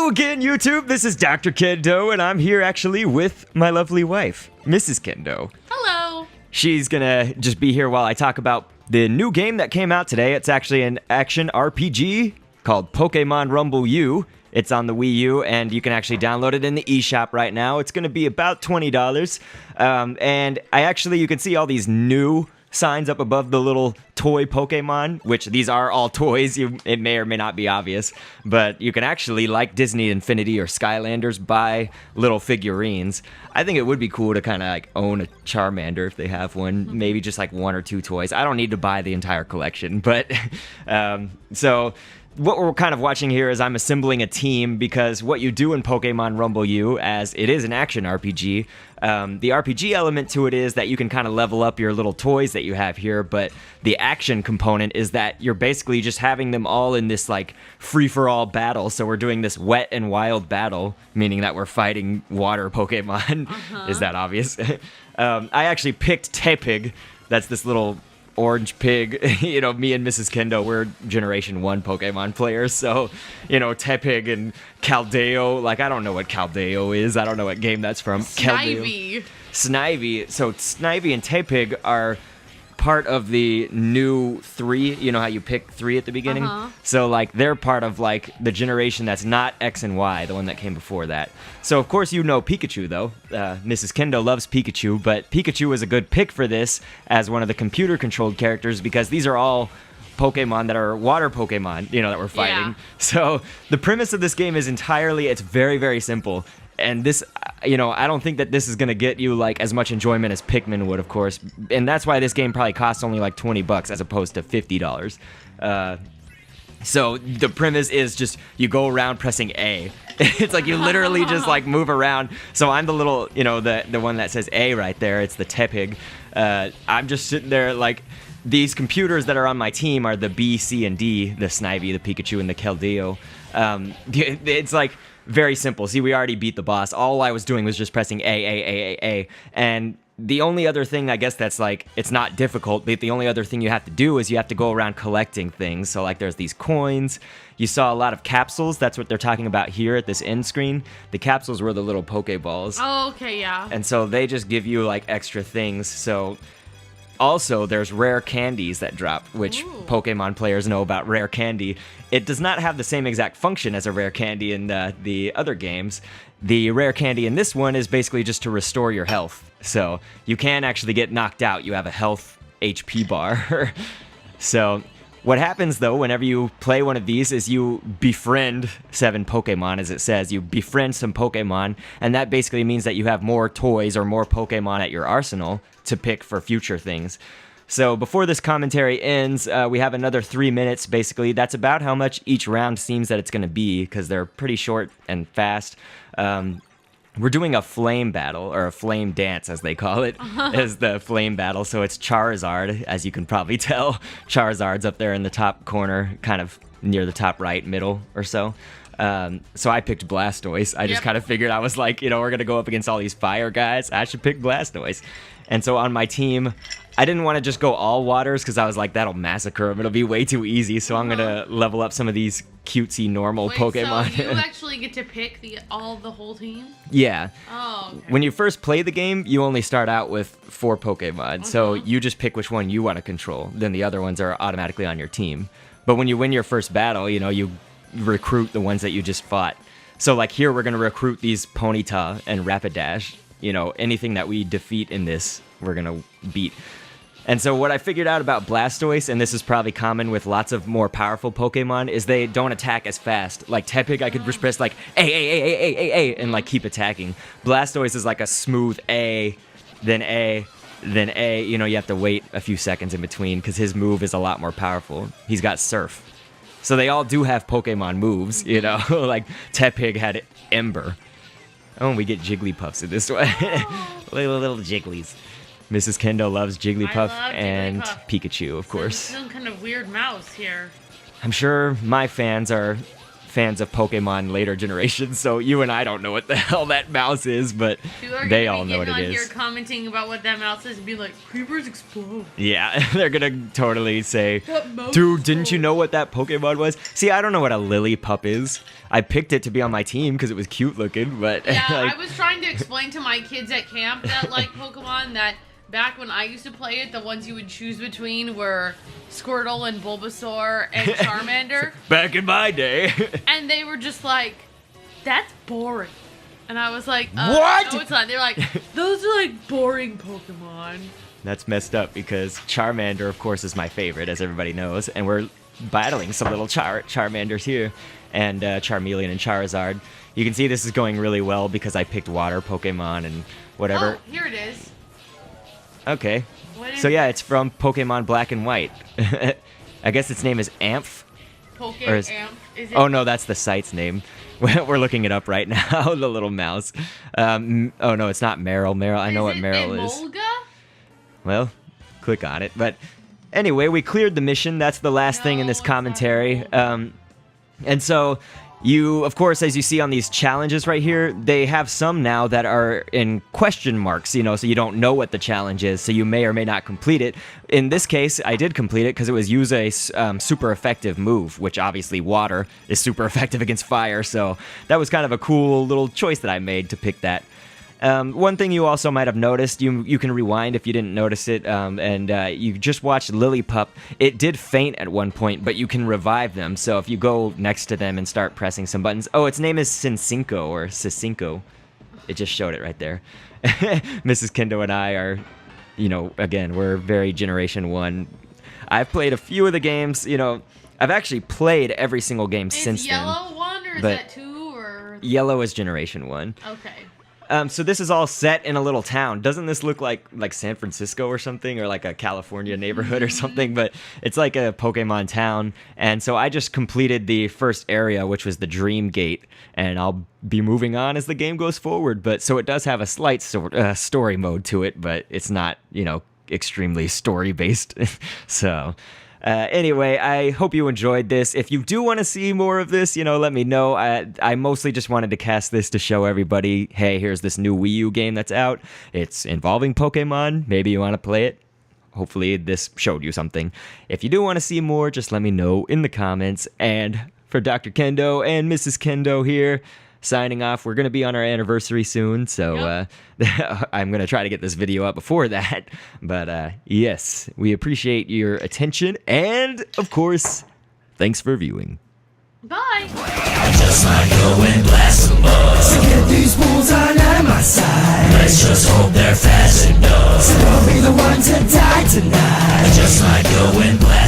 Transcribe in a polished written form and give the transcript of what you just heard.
again, YouTube. This is Dr.Kendo, and I'm here actually with my lovely wife, Mrs. Kendo. Hello. She's gonna just be here while I talk about the new game that came out today. It's actually an action RPG called Pokemon Rumble U. It's on the Wii U, and you can actually download it in the eShop right now. It's gonna be about $20. And you can see all these new signs up above the little toy Pokemon, which these are all toys. It may or may not be obvious, but you can actually, like Disney Infinity or Skylanders, buy little figurines. I think it would be cool to kind of like own a Charmander if they have one, maybe just like one or two toys. I don't need to buy the entire collection, but so what we're kind of watching here is I'm assembling a team, because what you do in Pokemon Rumble U, as it is an action RPG, the RPG element to it is that you can kind of level up your little toys that you have here, but the action component is that you're basically just having them all in this like free-for-all battle. So we're doing this wet and wild battle, meaning that we're fighting water Pokemon. Is that obvious? I actually picked Tepig. That's this little orange pig. You know, me and Mrs. Kendo, we're Generation 1 Pokemon players, so, you know, Tepig and Keldeo, like, I don't know what Keldeo is, I don't know what game that's from. Snivy. Snivy. So Snivy and Tepig are part of the new 3, you know how you pick 3 at the beginning? So, like, they're part of, like, the generation that's not X and Y, the one that came before that. So, of course, you know Pikachu, though. Mrs. Kendo loves Pikachu, but Pikachu was a good pick for this as one of the computer-controlled characters, because these are all Pokemon that are water Pokemon, you know, that we're fighting. Yeah. So, the premise of this game is it's very, very simple. And this, you know, I don't think that this is going to get you, like, as much enjoyment as Pikmin would, of course. And that's why this game probably costs only, like, $20 as opposed to $50. So the premise is just you go around pressing A. It's like you literally just, like, move around. So I'm the little, you know, the one that says A right there. It's the Tepig. I'm just sitting there, like, these computers that are on my team are the B, C, and D, the Snivy, the Pikachu, and the Keldeo. It's, like, very simple. See, we already beat the boss. All I was doing was just pressing A. And the only other thing, I guess, that's like, it's not difficult, but the only other thing you have to do is you have to go around collecting things. So, like, there's these coins. You saw a lot of capsules. That's what they're talking about here at this end screen. The capsules were the little Pokeballs. Oh, okay, yeah. And so they just give you, like, extra things. So also, there's rare candies that drop, which Pokemon players know about rare candy. It does not have the same exact function as a rare candy in the other games. The rare candy in this one is basically just to restore your health. So you can actually get knocked out. You have a health HP bar. So what happens, though, whenever you play one of these is you befriend 7 Pokemon, as it says. You befriend some Pokemon, and that basically means that you have more toys or more Pokemon at your arsenal to pick for future things. So before this commentary ends, we have another 3 minutes, basically. That's about how much each round seems that it's going to be, because they're pretty short and fast. We're doing a flame battle, or a flame dance, as they call it, as the flame battle. So it's Charizard, as you can probably tell. Charizard's up there in the top corner, kind of near the top right, middle or so. So I picked Blastoise. I just kind of figured, I was like, you know, we're going to go up against all these fire guys. I should pick Blastoise. And so on my team, I didn't want to just go all waters, because I was like, that'll massacre them. It'll be way too easy. So I'm going to level up some of these cutesy normal Pokemon. So you actually get to pick the whole team? Yeah. Oh, okay. When you first play the game, you only start out with 4 Pokemon. So you just pick which one you want to control. Then the other ones are automatically on your team. But when you win your first battle, you know, you recruit the ones that you just fought. So, like, here we're going to recruit these Ponyta and Rapidash. You know, anything that we defeat in this, we're going to beat. And so what I figured out about Blastoise, and this is probably common with lots of more powerful Pokemon, is they don't attack as fast. Like Tepig, I could just press like A, and like keep attacking. Blastoise is like a smooth A, then A, then A. You know, you have to wait a few seconds in between, because his move is a lot more powerful. He's got Surf. So they all do have Pokemon moves, you know. Like Tepig had Ember. Oh, and we get Jigglypuffs in this one. little Jigglies. Mrs. Kendo loves Jigglypuff and Pikachu, of course. Some kind of weird mouse here. I'm sure my fans are fans of Pokemon later generations, so you and I don't know what the hell that mouse is, but they all know what it is. You're commenting about what that mouse is and be like, creepers explode. Yeah, they're gonna totally say, mouse dude, didn't you explode?" know what that Pokemon was? See, I don't know what a Lillipup is. I picked it to be on my team because it was cute looking, but Yeah, like, I was trying to explain to my kids at camp that like Pokemon that back when I used to play it, the ones you would choose between were Squirtle and Bulbasaur and Charmander. back in my day. And they were just like, that's boring. And I was like, What? No, it's not. They're like, those are like boring Pokemon. That's messed up because Charmander, of course, is my favorite, as everybody knows, and we're battling some little Charmanders here, and Charmeleon and Charizard. You can see this is going really well because I picked water Pokemon and whatever. Oh, here it is. Okay. What is So yeah, it's from Pokemon Black and White. I guess its name is Amph. Or is- Amp. Is it? Oh no, that's the site's name. We're looking it up right now. The little mouse. Oh no, it's not Meryl. I know what Meryl is. Emolga? Well, click on it. But anyway, we cleared the mission. That's the last thing in this No, it's not commentary. Emolga. And so you, of course, as you see on these challenges right here, they have some now that are in question marks, so you don't know what the challenge is, so you may or may not complete it. In this case, I did complete it because it was use a super effective move, which obviously water is super effective against fire, so that was kind of a cool little choice that I made to pick that. One thing you also might have noticed, you can rewind if you didn't notice it, and you just watched Lillipup. It did faint at one point, but you can revive them. So if you go next to them and start pressing some buttons. Oh, its name is Cincinco or Cicinco. It just showed it right there. Mrs. Kendo and I are, again, we're very Generation 1. I've played a few of the games, I've actually played every single game since then. Is yellow one or is but- that 2 or? Yellow is Generation 1. Okay. So this is all set in a little town. Doesn't this look like San Francisco or something, or like a California neighborhood or something? But it's like a Pokemon town. And so I just completed the first area, which was the Dream Gate, and I'll be moving on as the game goes forward. But so it does have a slight story mode to it, but it's not, extremely story based. So. Anyway, I hope you enjoyed this. If you do want to see more of this, let me know. I mostly just wanted to cast this to show everybody, hey, here's this new Wii U game that's out. It's involving Pokemon. Maybe you want to play it. Hopefully this showed you something. If you do want to see more, just let me know in the comments. And for Dr. Kendo and Mrs. Kendo here, signing off. We're going to be on our anniversary soon, so I'm going to try to get this video up before that. But yes, we appreciate your attention, and of course, thanks for viewing. Bye. Just might go and blast some bugs. To get these fools on my side. Let's just hope they're fast enough. So don't be the one to die tonight. I just might go and blast